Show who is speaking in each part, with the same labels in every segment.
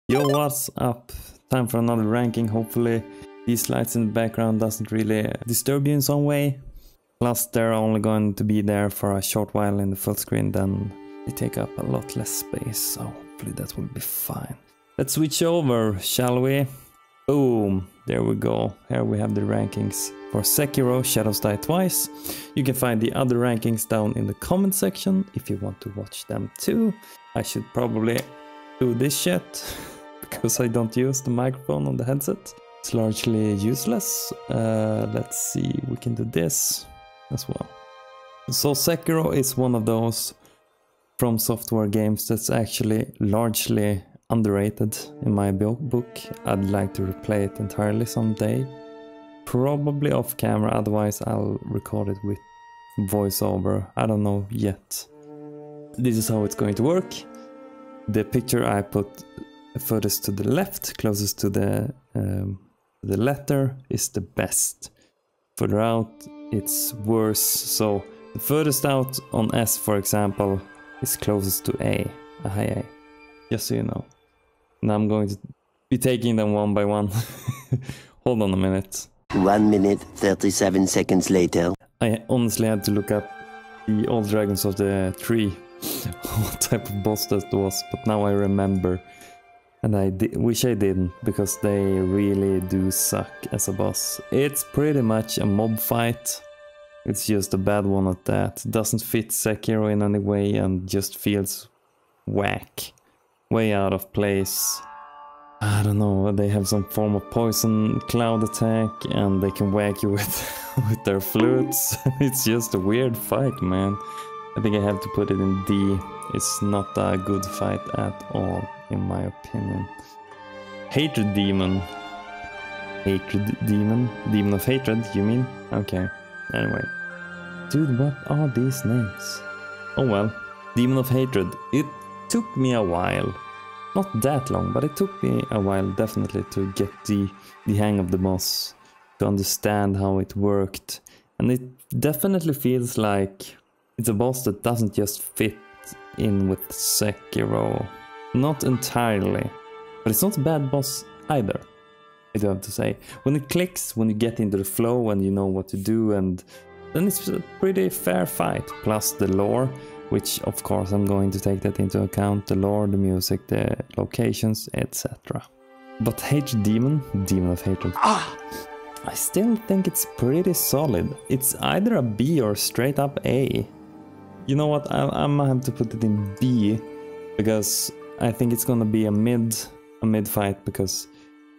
Speaker 1: Yo, what's up? Time for another ranking. Hopefully these lights in the background doesn't really disturb you in some way. Plus they're only going to be there for a short while in the full screen, then they take up a lot less space, so hopefully that will be fine. Let's switch over, shall we? Boom, there we go. Here we have the rankings for Sekiro, Shadows Die Twice. You can find the other rankings down in the comment section if you want to watch them too. I should probably do this shit because I don't use the microphone on the headset. It's largely useless. Let's see, we can do this as well. So Sekiro is one of those From Software games that's actually largely underrated in my book. I'd like to replay it entirely someday. Probably off camera, otherwise I'll record it with voiceover. I don't know yet. This is how it's going to work. The picture I put furthest to the left, closest to the letter, is the best. Further out, it's worse. So the furthest out on S, for example, is closest to A, a high A. Just so you know. And I'm going to be taking them one by one. Hold on a minute.
Speaker 2: 1 minute, 37 seconds later.
Speaker 1: I honestly had to look up the Old Dragons of the Tree. What type of boss that was, but now I remember. And I wish I didn't, because they really do suck as a boss. It's pretty much a mob fight. It's just a bad one at that. Doesn't fit Sekiro in any way and just feels whack. Way out of place. I don't know, they have some form of poison cloud attack and they can whack you with their flutes. It's just a weird fight, man. I think I have to put it in D. It's not a good fight at all, in my opinion. Hatred Demon. Hatred Demon? Demon of Hatred, you mean? Okay. Anyway. Dude, what are these names? Oh well. Demon of Hatred. It took me a while. Not that long, but it took me a while definitely to get the hang of the boss. To understand how it worked. And it definitely feels like it's a boss that doesn't just fit in with Sekiro. Not entirely. But it's not a bad boss either, I do have to say. When it clicks, when you get into the flow and you know what to do, and then it's a pretty fair fight. Plus the lore, which of course I'm going to take that into account. The lore, the music, the locations, etc. But Hatred Demon, Demon of Hatred. I still think it's pretty solid. It's either a B or straight up A. You know what, I might have to put it in B, because I think it's gonna be a mid fight, because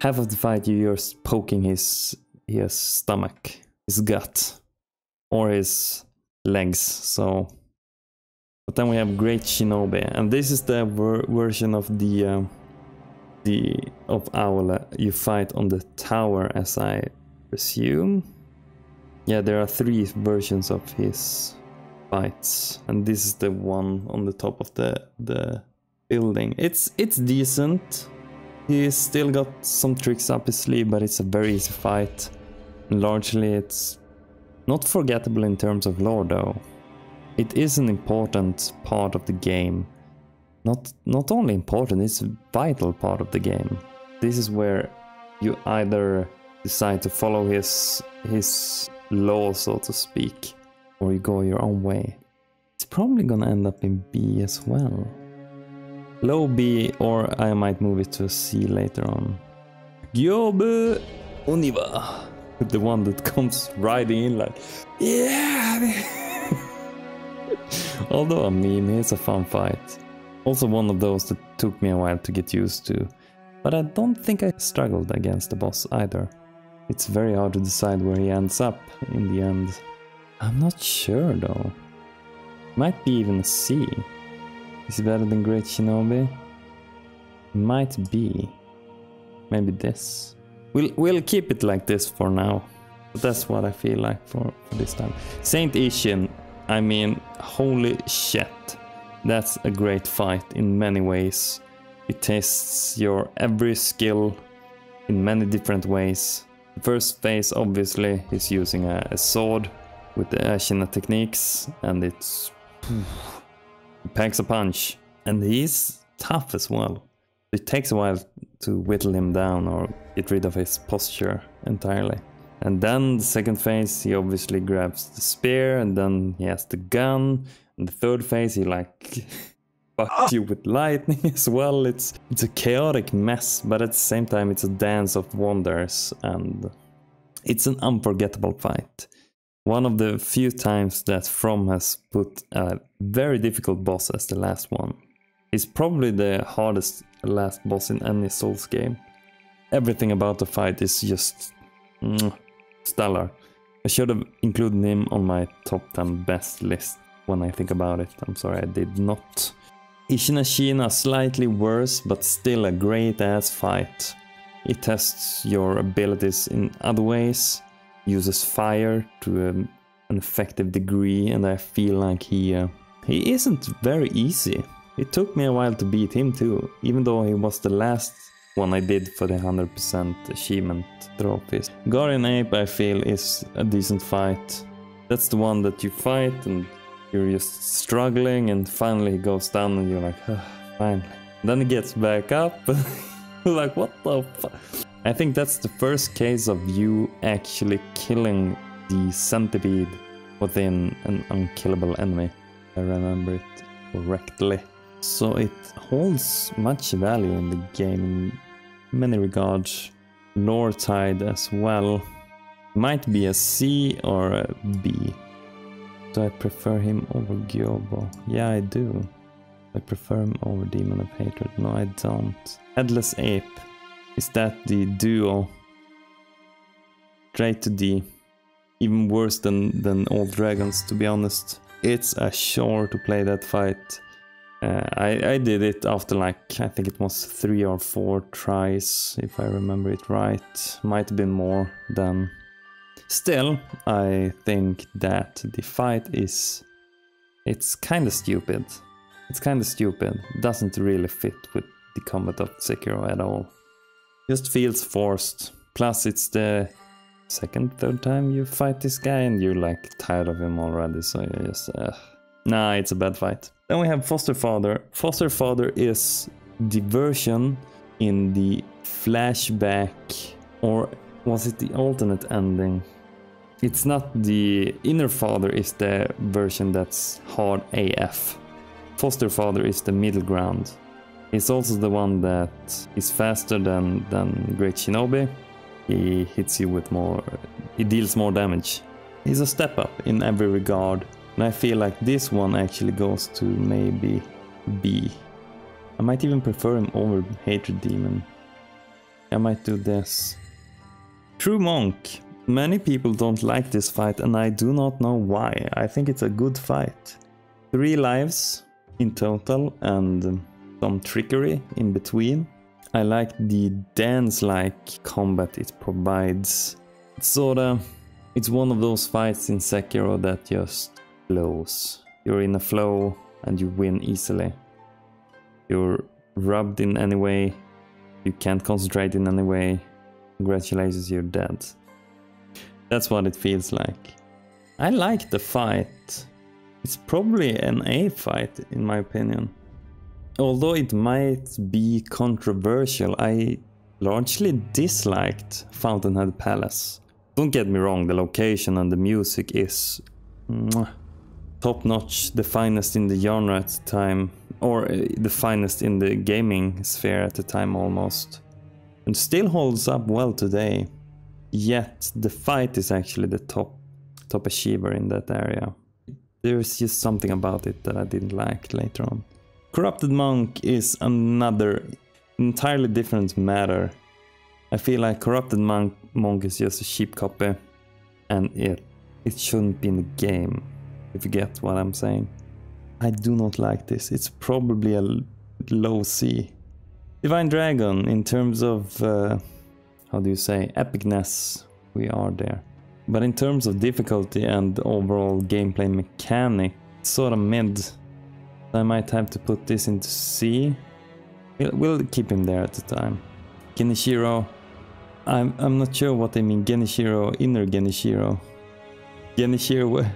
Speaker 1: half of the fight you're just poking his stomach, his gut, or his legs, so. But then we have Great Shinobi, and this is the version of of Owl you fight on the tower, as I presume. Yeah, there are 3 versions of his fights, and this is the one on the top of the building. It's decent. He's still got some tricks up his sleeve, but it's a very easy fight. And largely it's not forgettable in terms of lore though. It is an important part of the game. Not only important, it's a vital part of the game. This is where you either decide to follow his law, so to speak, or you go your own way. It's probably gonna end up in B as well. Low B, or I might move it to C later on. Gyobu Oniwa. The one that comes riding in like, yeah! Although, I mean, it's a fun fight. Also one of those that took me a while to get used to. But I don't think I struggled against the boss either. It's very hard to decide where he ends up in the end. I'm not sure though. Might be even a C. Is he better than Great Shinobi? Might be. Maybe this. We'll keep it like this for now. But that's what I feel like for this time. Saint Ishin. I mean, holy shit. That's a great fight in many ways. It tests your every skill in many different ways. The first phase obviously is using a sword with the Ashina techniques, and it packs a punch. And he's tough as well. It takes a while to whittle him down or get rid of his posture entirely. And then the second phase, he obviously grabs the spear, and then he has the gun. And the third phase, he like fucks you with lightning as well. It's a chaotic mess, but at the same time, it's a dance of wonders, and it's an unforgettable fight. One of the few times that From has put a very difficult boss as the last one. It's probably the hardest last boss in any Souls game. Everything about the fight is just stellar. I should have included him on my top 10 best list when I think about it. I'm sorry I did not. Ishinashina slightly worse, but still a great ass fight. It tests your abilities in other ways, uses fire to an effective degree, and I feel like he isn't very easy. It took me a while to beat him too, even though he was the last one I did for the 100% achievement trophies. Guardian Ape, I feel, is a decent fight. That's the one that you fight and you're just struggling, and finally he goes down and you're like, finally. Then he gets back up. Like, what the fuck? I think that's the first case of you actually killing the centipede within an unkillable enemy. I remember it correctly. So it holds much value in the game in many regards. Lore tied as well. Might be a C or a B. Do I prefer him over Gyobo? Yeah, I do. I prefer him over Demon of Hatred. No, I don't. Headless Ape. Is that the duo? Straight to D. Even worse than Old Dragons, to be honest. It's a chore to play that fight. I did it after like, I think it was 3 or 4 tries, if I remember it right. Might have been more than. Still, I think that the fight is... It's kind of stupid. It's kind of stupid. Doesn't really fit with the combat of Sekiro at all. Just feels forced. Plus it's the third time you fight this guy and you're like tired of him already, so you just... Nah, it's a bad fight. Then we have Foster Father. Foster Father is the version in the flashback, or was it the alternate ending? It's not the Inner Father is the version that's hard AF. Foster Father is the middle ground. He's also the one that is faster than Great Shinobi. He hits you with more, he deals more damage. He's a step up in every regard. And I feel like this one actually goes to maybe B. I might even prefer him over Hatred Demon. I might do this. True Monk. Many people don't like this fight and I do not know why. I think it's a good fight. 3 lives in total and some trickery in between. I like the dance-like combat it provides. It's one of those fights in Sekiro that just flows. You're in a flow and you win easily. You're rubbed in any way. You can't concentrate in any way. Congratulations, you're dead. That's what it feels like. I like the fight. It's probably an A fight in my opinion. Although it might be controversial, I largely disliked Fountainhead Palace. Don't get me wrong, the location and the music is top notch, the finest in the genre at the time, or the finest in the gaming sphere at the time almost. And still holds up well today. Yet the fight is actually the top achiever in that area. There's just something about it that I didn't like later on. Corrupted Monk is another entirely different matter. I feel like Corrupted Monk is just a cheap copy and it shouldn't be in the game, if you get what I'm saying. I do not like this. It's probably a low C. Divine Dragon, in terms of, how do you say, epicness, we are there. But in terms of difficulty and overall gameplay mechanic, it's sort of mid. I might have to put this into C. We'll keep him there at the time. Genichiro, I'm not sure what they mean. Genichiro, inner Genichiro. Genichiro.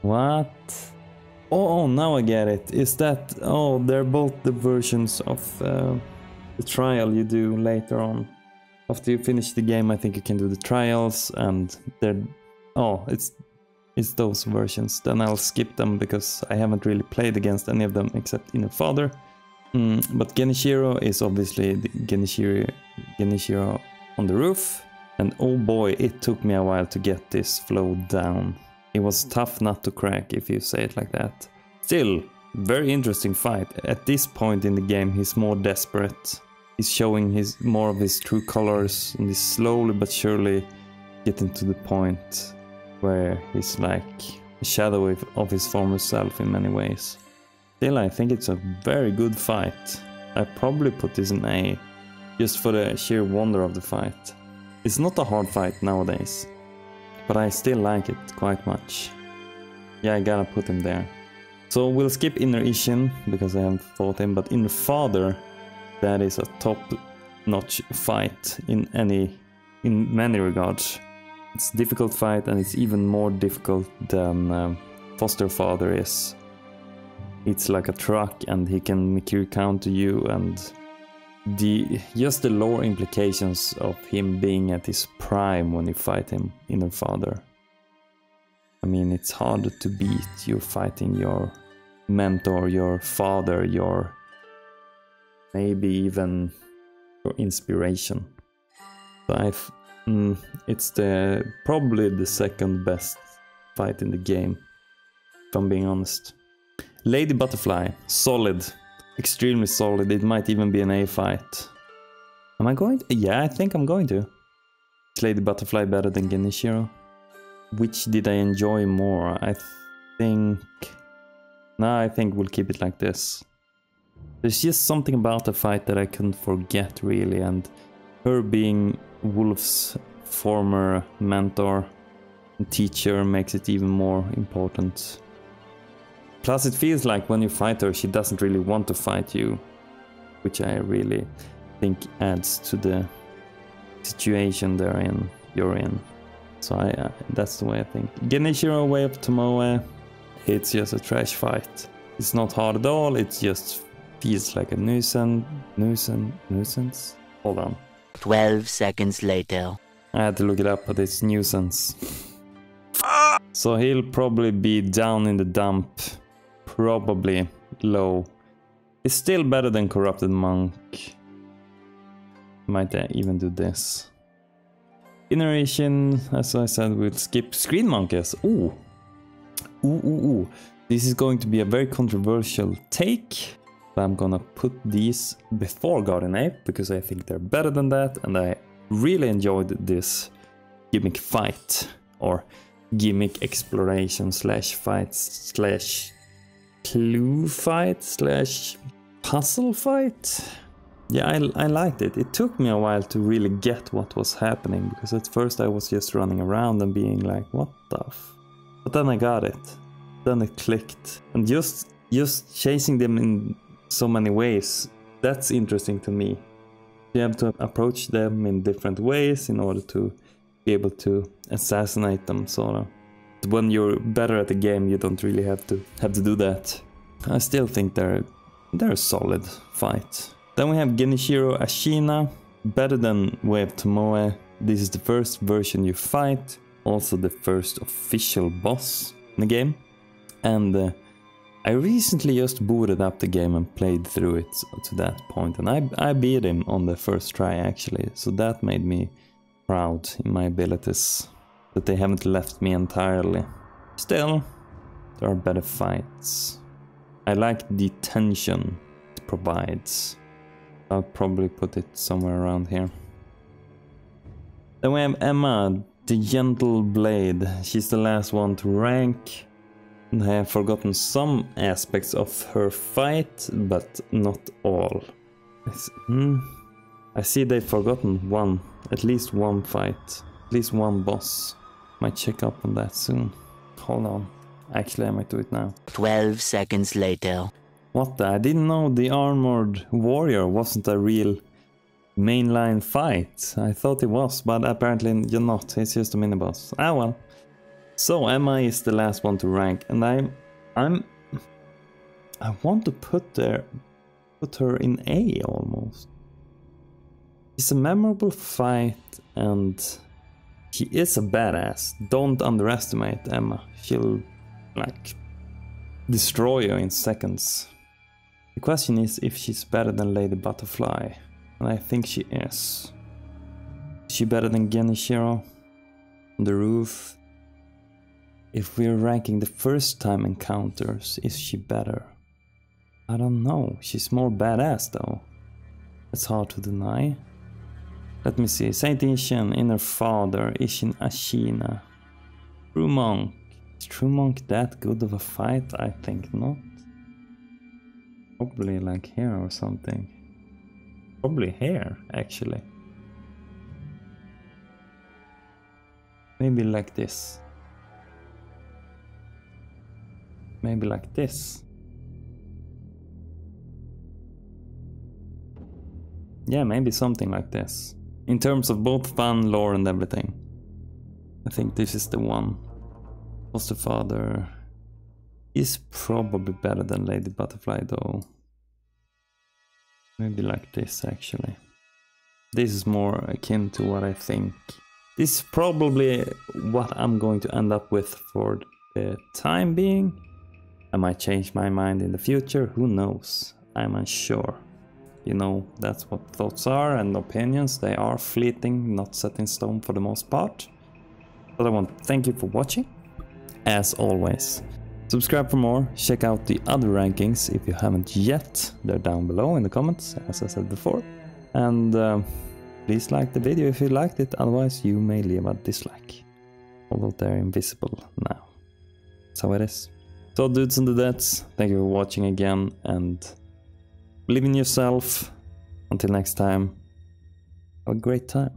Speaker 1: What? Oh, now I get it. Is that... Oh, they're both the versions of the trial you do later on. After you finish the game, I think you can do the trials, and they're... Oh, it's those versions. Then I'll skip them because I haven't really played against any of them except Inner Father. But Genichiro is obviously the Genichiro on the roof. And oh boy, it took me a while to get this flow down. It was tough not to crack, if you say it like that. Still, very interesting fight. At this point in the game, he's more desperate. He's showing more of his true colors, and he's slowly but surely getting to the point where he's like a shadow of his former self in many ways. Still, I think it's a very good fight. I probably put this in A, just for the sheer wonder of the fight. It's not a hard fight nowadays, but I still like it quite much. Yeah, I gotta put him there. So we'll skip Inner Ishin, because I haven't fought him, but Inner Father, that is a top-notch fight in many regards. It's a difficult fight, and it's even more difficult than Foster Father is. It's like a truck, and he can make you counter you, and just the lore implications of him being at his prime when you fight him, Inner Father. I mean, it's harder to beat. You're fighting your mentor, your father, your maybe even your inspiration. So it's probably the second best fight in the game, if I'm being honest. Lady Butterfly, solid. Extremely solid. It might even be an A fight. Am I going to? Yeah, I think I'm going to. Is Lady Butterfly better than Genichiro? Which did I enjoy more? I think we'll keep it like this. There's just something about the fight that I couldn't forget, really, and her being Wolf's former mentor and teacher makes it even more important. Plus, it feels like when you fight her, she doesn't really want to fight you, which I really think adds to the situation you're in. So that's the way I think. Genichiro Way of Tomoe, it's just a trash fight. It's not hard at all, it just feels like a nuisance. Hold on.
Speaker 2: 12 seconds later.
Speaker 1: I had to look it up, but it's nuisance. So he'll probably be down in the dump. Probably low. It's still better than Corrupted Monk. Might even do this. Inner Ishin, as I said, we'll skip Screen Monkeys. Ooh. This is going to be a very controversial take. But I'm gonna put these before Guardian Ape, because I think they're better than that, and I really enjoyed this gimmick fight, or gimmick exploration slash fight slash clue fight slash puzzle fight. Yeah, I liked it. It took me a while to really get what was happening, because at first I was just running around and being like, what the f... But then I got it. Then it clicked. And just chasing them in so many ways, that's interesting to me. You have to approach them in different ways in order to be able to assassinate them, sort of. But when you're better at the game, you don't really have to do that. I still think they're a solid fight. Then we have Genichiro Ashina, better than Way of Tomoe. This is the first version you fight, also the first official boss in the game. And I recently just booted up the game and played through it to that point, and I beat him on the first try actually, so that made me proud in my abilities, that they haven't left me entirely. Still, there are better fights. I like the tension it provides. I'll probably put it somewhere around here. Then we have Emma, the Gentle Blade. She's the last one to rank. And I have forgotten some aspects of her fight, but not all. I see they've forgotten at least one fight, at least one boss. Might check up on that soon. Hold on. Actually, I might do it now.
Speaker 2: 12 seconds later.
Speaker 1: What the? I didn't know the Armored Warrior wasn't a real mainline fight. I thought it was, but apparently you're not. It's just a mini-boss. Ah well. So Emma is the last one to rank, and I want to put her in A almost. It's a memorable fight and she is a badass. Don't underestimate Emma. She'll like destroy you in seconds. The question is if she's better than Lady Butterfly. And I think she is. Is she better than Genichiro on the roof? If we're ranking the first time encounters, is she better? I don't know. She's more badass though. It's hard to deny. Let me see. Saint Ishin, Inner Father, Ishin Ashina. True Monk. Is True Monk that good of a fight? I think not. Probably like here or something. Probably here, actually. Maybe like this. Maybe like this. Yeah, maybe something like this. In terms of both fun, lore and everything. I think this is the one. Foster Father is probably better than Lady Butterfly though. Maybe like this actually. This is more akin to what I think. This is probably what I'm going to end up with for the time being. I might change my mind in the future, who knows? I'm unsure. You know, that's what thoughts are and opinions. They are fleeting, not set in stone for the most part. But I want to thank you for watching. As always, subscribe for more. Check out the other rankings if you haven't yet. They're down below in the comments, as I said before. And please like the video if you liked it. Otherwise, you may leave a dislike. Although they're invisible now. That's how it is. So dudes and dudettes, thank you for watching again, and believe in yourself. Until next time, have a great time.